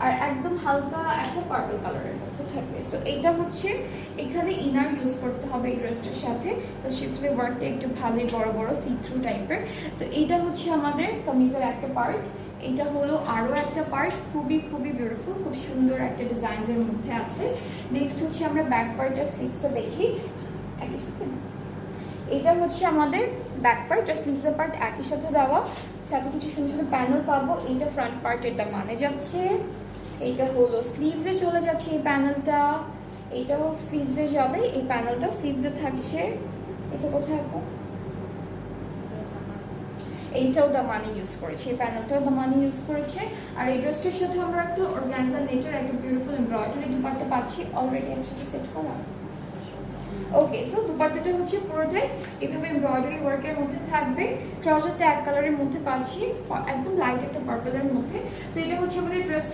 আর একদম হালকা একটা পার্পল কালারের মধ্যে থাকবে। সো এইটা হচ্ছে এখানে ইনার ইউজ করতে হবে এই ড্রেসটার সাথে। তো শিফলি ওয়ার্কটা একটু ভালোই বড় বড় সি থ্রু টাইপের। সো এইটা হচ্ছে আমাদের কামিজের একটা পার্ট। এটা হলো আরও একটা পার্ট, খুবই খুবই বিউটিফুল, খুব সুন্দর একটা ডিজাইনের মধ্যে আছে। নেক্সট হচ্ছে আমরা ব্যাক পার্টের স্লিভসটা দেখি একই সাথে। এটা হচ্ছে আমাদের ব্যাক পার্ট আর স্লিভসের পার্ট একই সাথে দেওয়া, সাথে কিছু সুন্দর সুন্দর প্যানেল পাবো। এইটা ফ্রন্ট পার্টের দাম মানে যাচ্ছে, এইটা হলো স্লিভসে চলে যাচ্ছে এই প্যানেলটা, এইটাও স্লিভসে যাবে, এই প্যানেলটা স্লিভসে থাকছে। এটা কোথায় আপু? এইটাও দামানি ইউজ করেছে, এই প্যানেলটাও দামানি ইউজ করেছে। আর এই ড্রেসটার সাথে আমরা একটা অর্গানজা নেটের একটা বিউটিফুল এমব্রয়ডারি দুপাট্টা পাচ্ছি অলরেডি একসাথে সেট করা। ওকে, সো দুপাট্টাটা হচ্ছে পুরোটাই এভাবে এমব্রয়ডারি ওয়ার্কের মধ্যে থাকবে। ট্রাউজারটা এক কালারের মধ্যে পাচ্ছি, একদম লাইট একটা পার্পলের মধ্যে। সো এটা হচ্ছে আমাদের ড্রেসটা।